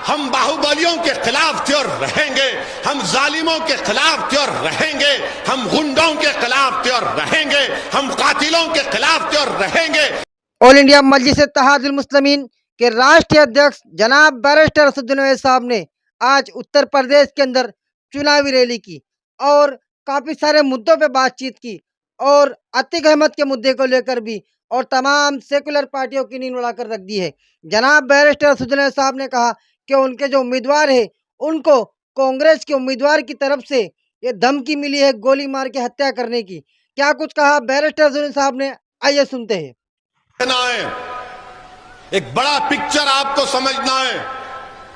हम बाहुबलियों के खिलाफ थे और रहेंगे, हम जालिमों के खिलाफ थे और रहेंगे, हम गुंडों के खिलाफ थे और रहेंगे, हम कातिलों के खिलाफ थे और रहेंगे। ऑल इंडिया मजलिस-ए-इत्तेहादुल मुस्लिमीन के राष्ट्रीय अध्यक्ष जनाब बैरिस्टर असदुद्दीन ओवैसी साहब ने आज उत्तर प्रदेश के अंदर चुनावी रैली की और काफ़ी सारे मुद्दों पे बातचीत की और अतीक अहमद के मुद्दे को लेकर भी और तमाम सेकुलर पार्टियों की नींद उड़ाकर रख दी है। जनाब बैरिस्टर असदुद्दीन ओवैसी साहब ने कहा कि उनके जो उम्मीदवार है उनको कांग्रेस के उम्मीदवार की तरफ से ये धमकी मिली है गोली मार के हत्या करने की। क्या कुछ कहा बैरिस्टर असदुद्दीन साहब ने, आइए सुनते हैं। एक बड़ा पिक्चर आपको समझना है।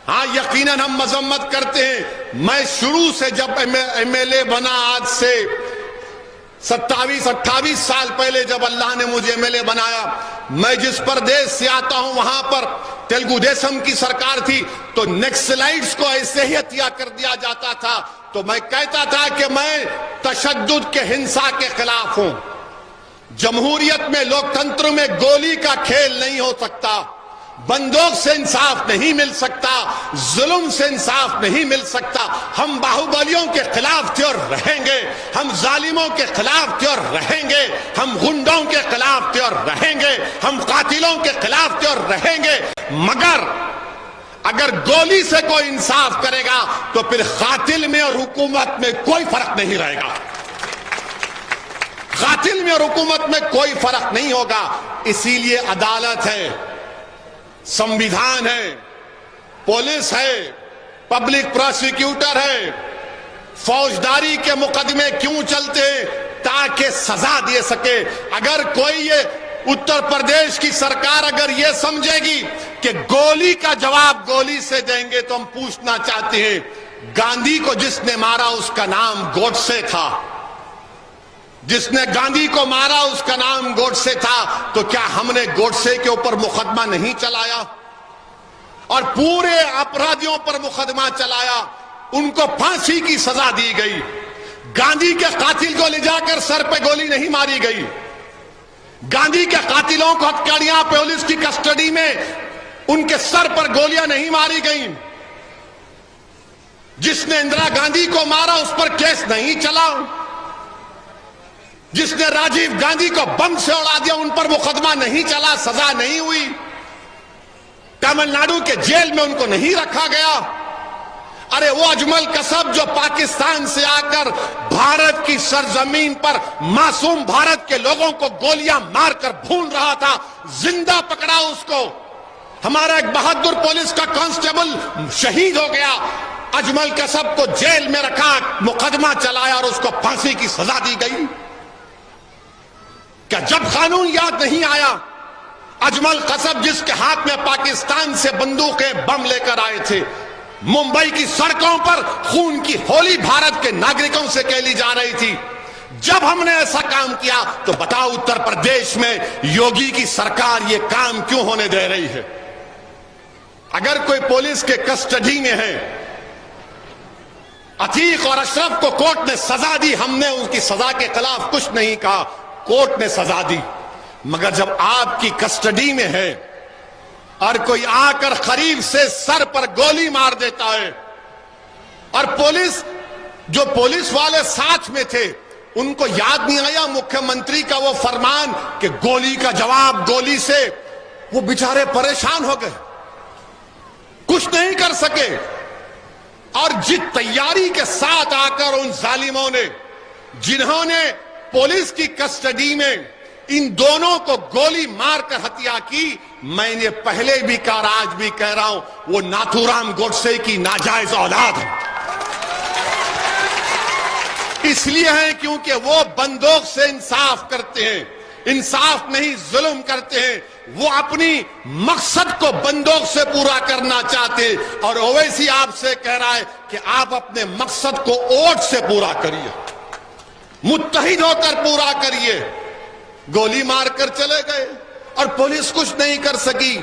हाँ, यकीनन हम मजम्मत करते हैं। मैं शुरू से जब एमएलए बना, आज से 27-28 साल पहले जब अल्लाह ने मुझे एमएलए बनाया, मैं जिस प्रदेश से आता हूं वहां पर तेलुगु देशम की सरकार थी, तो नक्सलाइट्स को ऐसे ही हत्या कर दिया जाता था। तो मैं कहता था कि मैं तशद्दुद के हिंसा के खिलाफ हूं। जमहूरियत में, लोकतंत्र में गोली का खेल नहीं हो सकता, बंदूक से इंसाफ नहीं मिल सकता, जुल्म से इंसाफ नहीं मिल सकता। हम बाहुबलियों के खिलाफ थे और रहेंगे, हम जालिमों के खिलाफ थे और रहेंगे, हम गुंडों के खिलाफ थे और रहेंगे, हम कातिलों के खिलाफ थे और रहेंगे। मगर अगर गोली से कोई इंसाफ करेगा तो फिर कातिल में और हुकूमत में कोई फर्क नहीं रहेगा। कातिल में और हुकूमत में कोई फर्क नहीं होगा। इसीलिए अदालत है, संविधान है, पुलिस है, पब्लिक प्रोसिक्यूटर है। फौजदारी के मुकदमे क्यों चलते हैं? ताकि सजा दे सके। अगर कोई ये उत्तर प्रदेश की सरकार अगर ये समझेगी कि गोली का जवाब गोली से देंगे, तो हम पूछना चाहते हैं, गांधी को जिसने मारा उसका नाम गोडसे था, जिसने गांधी को मारा उसका नाम गोडसे था, तो क्या हमने गोडसे के ऊपर मुकदमा नहीं चलाया और पूरे अपराधियों पर मुकदमा चलाया? उनको फांसी की सजा दी गई। गांधी के कातिल को ले जाकर सर पे गोली नहीं मारी गई। गांधी के कातिलों को हथकड़ियां पुलिस की कस्टडी में उनके सर पर गोलियां नहीं मारी गई। जिसने इंदिरा गांधी को मारा उस पर केस नहीं चला। जिसने राजीव गांधी को बम से उड़ा दिया उन पर मुकदमा नहीं चला, सजा नहीं हुई। तमिलनाडु के जेल में उनको नहीं रखा गया। अरे वो अजमल कसब जो पाकिस्तान से आकर भारत की सरजमीन पर मासूम भारत के लोगों को गोलियां मारकर भून रहा था, जिंदा पकड़ा उसको। हमारा एक बहादुर पुलिस का कांस्टेबल शहीद हो गया। अजमल कसब को जेल में रखा, मुकदमा चलाया और उसको फांसी की सजा दी गई। क्या जब कानून याद नहीं आया? अजमल कसब जिसके हाथ में पाकिस्तान से बंदूकें बम लेकर आए थे, मुंबई की सड़कों पर खून की होली भारत के नागरिकों से खेली जा रही थी। जब हमने ऐसा काम किया तो बताओ उत्तर प्रदेश में योगी की सरकार ये काम क्यों होने दे रही है? अगर कोई पुलिस के कस्टडी में है, अतीक और अशरफ को कोर्ट ने सजा दी, हमने उनकी सजा के खिलाफ कुछ नहीं कहा, कोर्ट ने सजा दी। मगर जब आपकी कस्टडी में है और कोई आकर करीब से सर पर गोली मार देता है और पुलिस, जो पुलिस वाले साथ में थे, उनको याद नहीं आया मुख्यमंत्री का वो फरमान कि गोली का जवाब गोली से, वो बेचारे परेशान हो गए, कुछ नहीं कर सके। और जिस तैयारी के साथ आकर उन जालिमों ने, जिन्होंने पुलिस की कस्टडी में इन दोनों को गोली मारकर हत्या की, मैंने पहले भी कहा, आज भी कह रहा हूं, वो नाथूराम गोडसे की नाजायज औलाद है। इसलिए है क्योंकि वो बंदूक से इंसाफ करते हैं, इंसाफ नहीं जुल्म करते हैं। वो अपनी मकसद को बंदूक से पूरा करना चाहते हैं। और ओवैसी आपसे कह रहा है कि आप अपने मकसद को वोट से पूरा करिए, मुत्तहिद होकर पूरा करिए। गोली मारकर चले गए और पुलिस कुछ नहीं कर सकी।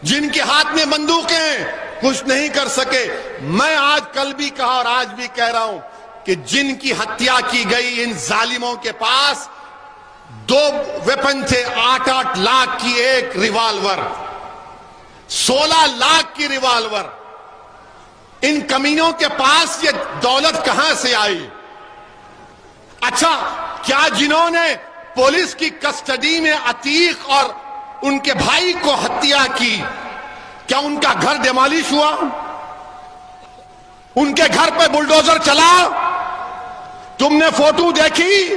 जिनके हाथ में बंदूकें हैं कुछ नहीं कर सके। मैं आज कल भी कहा और आज भी कह रहा हूं कि जिनकी हत्या की गई, इन जालिमों के पास 2 वेपन थे। 8-8 लाख की एक रिवॉल्वर, 16 लाख की रिवॉल्वर, इन कमीनों के पास ये दौलत कहां से आई? अच्छा, क्या जिन्होंने पुलिस की कस्टडी में अतीक और उनके भाई को हत्या की, क्या उनका घर डिमोलिश हुआ? उनके घर पे बुलडोजर चला? तुमने फोटो देखी?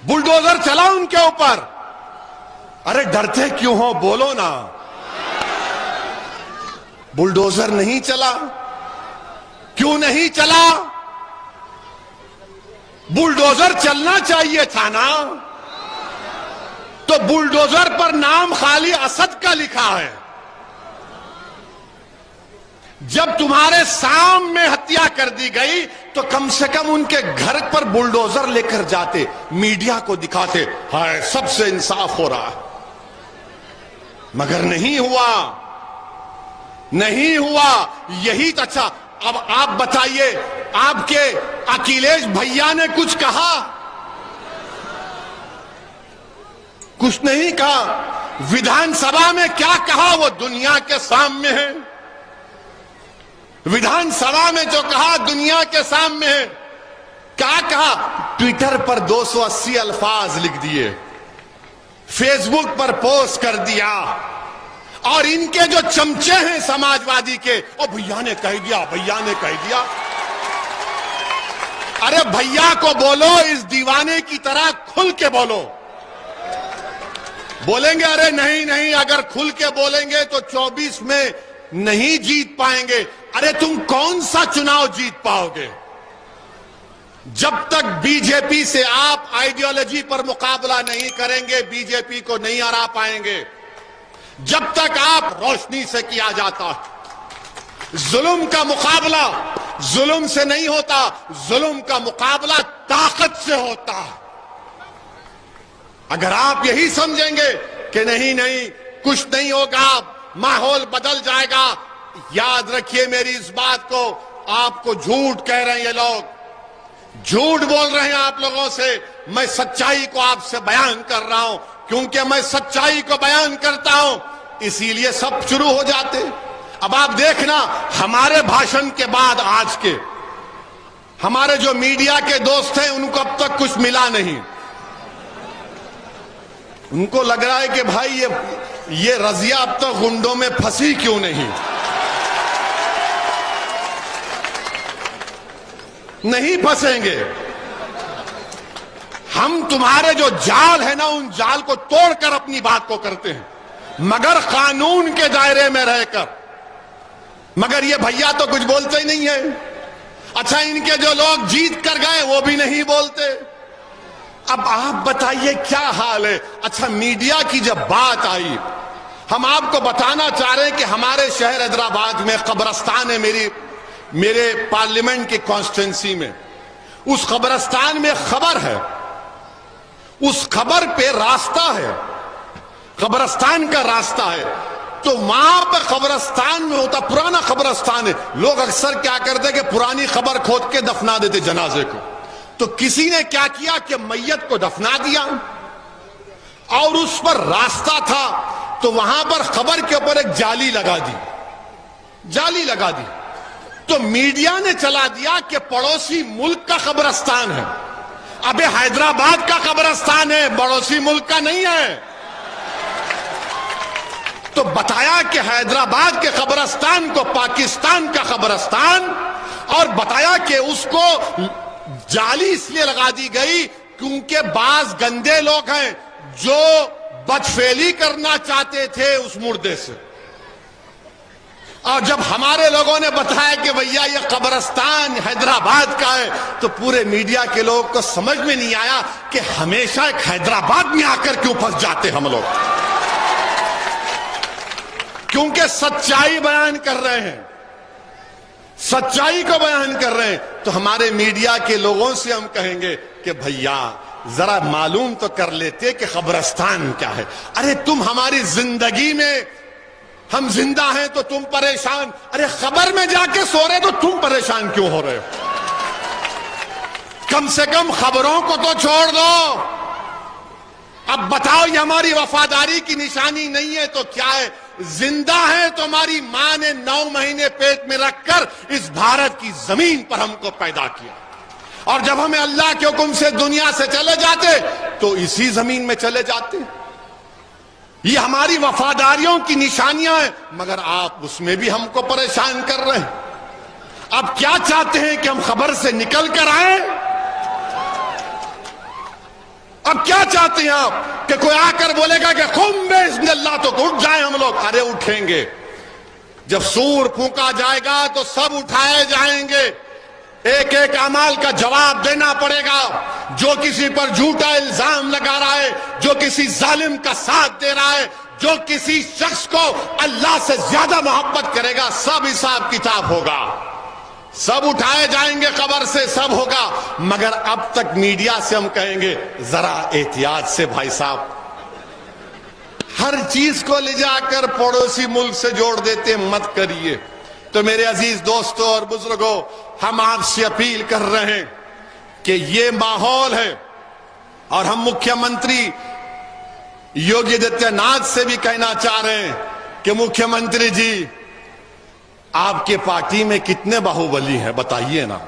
बुलडोजर चला उनके ऊपर। अरे डरते क्यों हो, बोलो ना। बुलडोजर नहीं चला। क्यों नहीं चला? बुलडोजर चलना चाहिए था ना। तो बुलडोजर पर नाम खाली असद का लिखा है। जब तुम्हारे सामने हत्या कर दी गई तो कम से कम उनके घर पर बुलडोजर लेकर जाते, मीडिया को दिखाते, हाय सबसे इंसाफ हो रहा है। मगर नहीं हुआ, नहीं हुआ। यही तो अच्छा। अब आप बताइए, आपके अखिलेश भैया ने कुछ कहा? कुछ नहीं कहा। विधानसभा में क्या कहा वो दुनिया के सामने है। विधानसभा में जो कहा दुनिया के सामने है। क्या कहा? ट्विटर पर 280 अल्फाज लिख दिए, फेसबुक पर पोस्ट कर दिया, और इनके जो चमचे हैं समाजवादी के, ओ भैया ने कह दिया, भैया ने कह दिया। अरे भैया को बोलो इस दीवाने की तरह खुल के बोलो। बोलेंगे अरे नहीं नहीं, अगर खुल के बोलेंगे तो 24 में नहीं जीत पाएंगे। अरे तुम कौन सा चुनाव जीत पाओगे? जब तक बीजेपी से आप आइडियोलॉजी पर मुकाबला नहीं करेंगे, बीजेपी को नहीं हरा पाएंगे। जब तक आप रोशनी से किया जाता है। जुल्म का मुकाबला जुल्म से नहीं होता, जुल्म का मुकाबला ताकत से होता है। अगर आप यही समझेंगे कि नहीं नहीं कुछ नहीं होगा, माहौल बदल जाएगा, याद रखिए मेरी इस बात को। आपको झूठ कह रहे हैं ये लोग, झूठ बोल रहे हैं आप लोगों से। मैं सच्चाई को आपसे बयान कर रहा हूं, क्योंकि मैं सच्चाई को बयान करता हूं, इसीलिए सब शुरू हो जाते। अब आप देखना, हमारे भाषण के बाद आज के हमारे जो मीडिया के दोस्त हैं उनको अब तक कुछ मिला नहीं। उनको लग रहा है कि भाई ये रजिया अब तक गुंडों में फंसी क्यों नहीं। नहीं फंसेंगे हम। तुम्हारे जो जाल है ना, उन जाल को तोड़कर अपनी बात को करते हैं, मगर कानून के दायरे में रहकर। मगर ये भैया तो कुछ बोलते ही नहीं है। अच्छा, इनके जो लोग जीत कर गए वो भी नहीं बोलते। अब आप बताइए क्या हाल है। अच्छा, मीडिया की जब बात आई, हम आपको बताना चाह रहे हैं कि हमारे शहर हैदराबाद में कब्रिस्तान है, मेरे पार्लियामेंट की कॉन्स्टिट्यूंसी में। उस कब्रिस्तान में खबर है, उस खबर पे रास्ता है, कब्रिस्तान का रास्ता है। तो वहां पर कब्रिस्तान में होता, पुराना कब्रिस्तान है। लोग अक्सर क्या करते कि पुरानी खबर खोद के दफना देते जनाजे को। तो किसी ने क्या किया कि मैयत को दफना दिया और उस पर रास्ता था, तो वहां पर खबर के ऊपर एक जाली लगा दी, जाली लगा दी। तो मीडिया ने चला दिया कि पड़ोसी मुल्क का कब्रिस्तान है। अबे हैदराबाद का कब्रिस्तान है, पड़ोसी मुल्क का नहीं है। तो बताया कि हैदराबाद के कब्रिस्तान को पाकिस्तान का कब्रिस्तान, और बताया कि उसको जाली इसलिए लगा दी गई क्योंकि बाज गंदे लोग हैं जो बदफेली करना चाहते थे उस मुर्दे से। और जब हमारे लोगों ने बताया कि भैया ये कब्रिस्तान हैदराबाद का है, तो पूरे मीडिया के लोगों को समझ में नहीं आया कि हमेशा एक हैदराबाद में आकर क्यों फंस जाते हम लोग। क्योंकि सच्चाई बयान कर रहे हैं, सच्चाई को बयान कर रहे हैं। तो हमारे मीडिया के लोगों से हम कहेंगे कि भैया जरा मालूम तो कर लेते कि कब्रिस्तान क्या है। अरे तुम हमारी जिंदगी में, हम जिंदा हैं तो तुम परेशान, अरे खबर में जाके सो रहे तो तुम परेशान क्यों हो रहे हो? कम से कम खबरों को तो छोड़ दो। अब बताओ, ये हमारी वफादारी की निशानी नहीं है तो क्या है? जिंदा हैं तो हमारी मां ने 9 महीने पेट में रखकर इस भारत की जमीन पर हमको पैदा किया, और जब हमें अल्लाह के हुक्म से दुनिया से चले जाते तो इसी जमीन में चले जाते। ये हमारी वफादारियों की निशानियां हैं, मगर आप उसमें भी हमको परेशान कर रहे हैं। अब क्या चाहते हैं कि हम खबर से निकल कर आए? अब क्या चाहते हैं आप कि कोई आकर बोलेगा कि खुम बिस्मिल्लाह तो उठ जाए हम लोग? अरे उठेंगे। जब सूर फूंका जाएगा तो सब उठाए जाएंगे। एक एक अमाल का जवाब देना पड़ेगा। जो किसी पर झूठा इल्जाम लगा रहा है, जो किसी जालिम का साथ दे रहा है, जो किसी शख्स को अल्लाह से ज्यादा मोहब्बत करेगा, सब हिसाब किताब होगा, सब उठाए जाएंगे खबर से, सब होगा। मगर अब तक मीडिया से हम कहेंगे जरा एहतियात से भाई साहब, हर चीज को ले जाकर पड़ोसी मुल्क से जोड़ देते, मत करिए। तो मेरे अजीज दोस्तों और बुजुर्गों, हम आपसे अपील कर रहे हैं कि ये माहौल है, और हम मुख्यमंत्री योगी आदित्यनाथ से भी कहना चाह रहे हैं कि मुख्यमंत्री जी, आपके पार्टी में कितने बाहुबली हैं बताइए ना,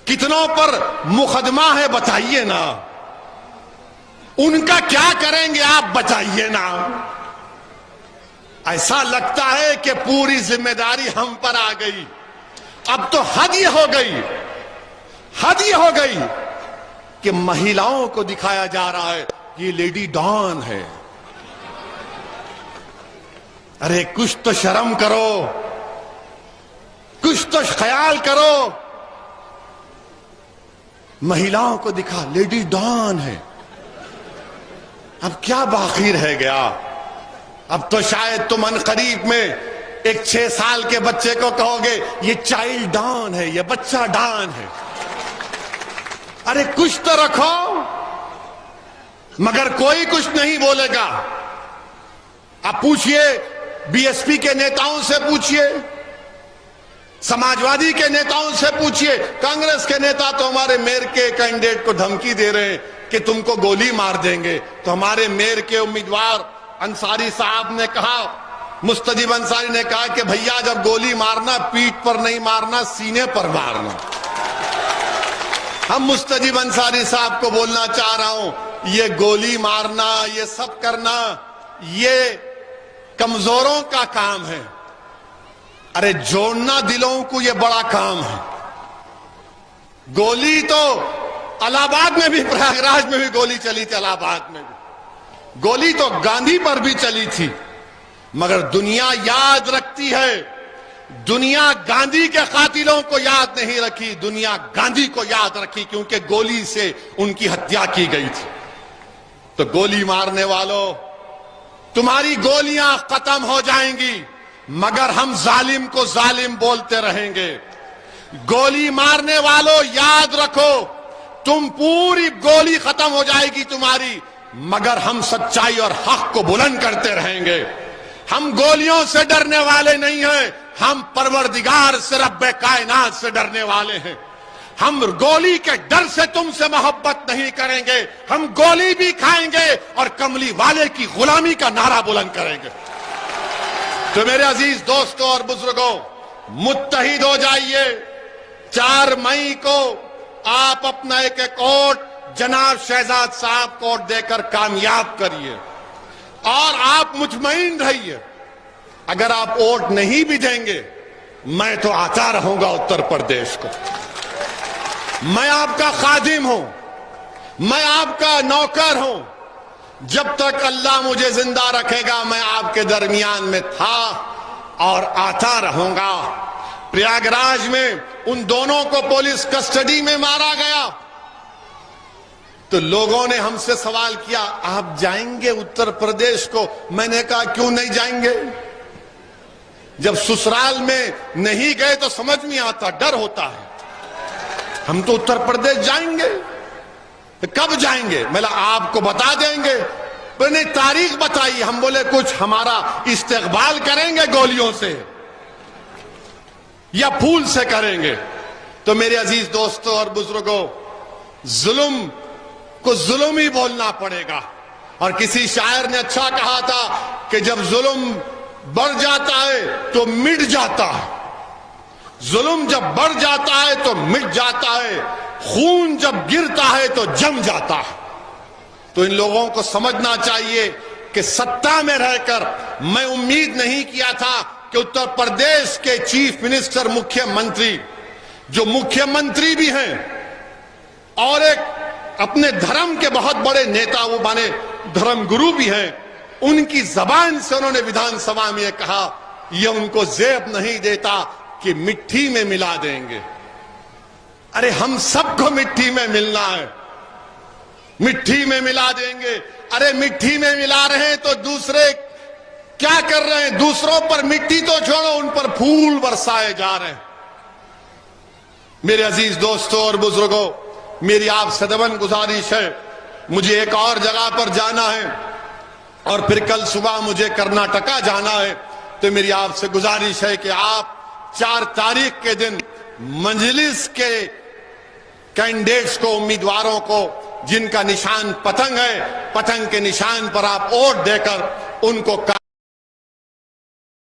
कितनों पर मुकदमा है बताइए ना, उनका क्या करेंगे आप बताइए ना। ऐसा लगता है कि पूरी जिम्मेदारी हम पर आ गई। अब तो हद ही हो गई, हद ही हो गई कि महिलाओं को दिखाया जा रहा है ये लेडी डॉन है। अरे कुछ तो शर्म करो, कुछ तो ख्याल करो। महिलाओं को दिखा लेडी डॉन है, अब क्या बाकी रह गया? अब तो शायद तुम अनकरीब में एक 6 साल के बच्चे को कहोगे ये चाइल्ड डॉन है, ये बच्चा डॉन है। अरे कुछ तो रखो, मगर कोई कुछ नहीं बोलेगा। आप पूछिए बीएसपी के नेताओं से, पूछिए समाजवादी के नेताओं से, पूछिए कांग्रेस के नेता तो हमारे मेयर के कैंडिडेट को धमकी दे रहे हैं कि तुमको गोली मार देंगे। तो हमारे मेयर के उम्मीदवार अंसारी साहब ने कहा, मुस्तजीब अंसारी ने कहा कि भैया जब गोली मारना पीठ पर नहीं मारना, सीने पर मारना। हम मुस्तजीब अंसारी साहब को बोलना चाह रहा हूं, ये गोली मारना, ये सब करना, ये कमजोरों का काम है। अरे जोड़ना दिलों को ये बड़ा काम है। गोली तो इलाहाबाद में भी, प्रयागराज में भी गोली चली थी, इलाहाबाद में भी गोली तो गांधी पर भी चली थी। मगर दुनिया याद रखती है, दुनिया गांधी के कातिलों को याद नहीं रखी, दुनिया गांधी को याद रखी, क्योंकि गोली से उनकी हत्या की गई थी। तो गोली मारने वालों, तुम्हारी गोलियां खत्म हो जाएंगी, मगर हम जालिम को जालिम बोलते रहेंगे। गोली मारने वालों याद रखो, तुम पूरी गोली खत्म हो जाएगी तुम्हारी, मगर हम सच्चाई और हक को बुलंद करते रहेंगे। हम गोलियों से डरने वाले नहीं हैं, हम परवरदिगार से, रब्बे कायनात से डरने वाले हैं। हम गोली के डर से तुमसे मोहब्बत नहीं करेंगे, हम गोली भी खाएंगे और कमली वाले की गुलामी का नारा बुलंद करेंगे। तो मेरे अजीज दोस्तों और बुजुर्गों, मुत्तहिद हो जाइए। 4 मई को आप अपना एक वोट जनाब शहजाद साहब को वोट देकर कामयाब करिए, और आप मुतमईन रहिए, अगर आप वोट नहीं भी देंगे, मैं तो आता रहूंगा उत्तर प्रदेश को। मैं आपका खादिम हूं, मैं आपका नौकर हूं। जब तक अल्लाह मुझे जिंदा रखेगा, मैं आपके दरमियान में था और आता रहूंगा। प्रयागराज में उन दोनों को पुलिस कस्टडी में मारा गया, तो लोगों ने हमसे सवाल किया, आप जाएंगे उत्तर प्रदेश को? मैंने कहा क्यों नहीं जाएंगे? जब ससुराल में नहीं गए तो समझ नहीं आता, डर होता है। हम तो उत्तर प्रदेश जाएंगे। तो कब जाएंगे? मैंने आपको बता देंगे। मैंने तारीख बताई। हम बोले कुछ हमारा इस्तेकबाल करेंगे गोलियों से या फूल से करेंगे? तो मेरे अजीज दोस्तों और बुजुर्गों, जुल्म को जुल्म ही बोलना पड़ेगा, और किसी शायर ने अच्छा कहा था कि जब जुल्म बढ़ जाता है तो मिट जाता है, जुल्म जब बढ़ जाता है तो मिट जाता है, खून जब गिरता है तो जम जाता है। तो इन लोगों को समझना चाहिए कि सत्ता में रहकर मैं उम्मीद नहीं किया था कि उत्तर प्रदेश के चीफ मिनिस्टर, मुख्यमंत्री, जो मुख्यमंत्री भी हैं और एक अपने धर्म के बहुत बड़े नेता, वो माने धर्म गुरु भी हैं, उनकी जबान से उन्होंने विधानसभा में यह कहा, यह उनको जेब नहीं देता कि मिट्टी में मिला देंगे। अरे हम सबको मिट्टी में मिलना है, मिट्टी में मिला देंगे। अरे मिट्टी में मिला रहे हैं तो दूसरे क्या कर रहे हैं? दूसरों पर मिट्टी तो छोड़ो, उन पर फूल बरसाए जा रहे हैं। मेरे अजीज दोस्तों और बुजुर्गों, मेरी आप सदमन गुजारिश है, मुझे एक और जगह पर जाना है और फिर कल सुबह मुझे कर्नाटका जाना है। तो मेरी आपसे गुजारिश है कि आप 4 तारीख के दिन मजलिस के कैंडिडेट्स को, उम्मीदवारों को, जिनका निशान पतंग है, पतंग के निशान पर आप वोट देकर उनको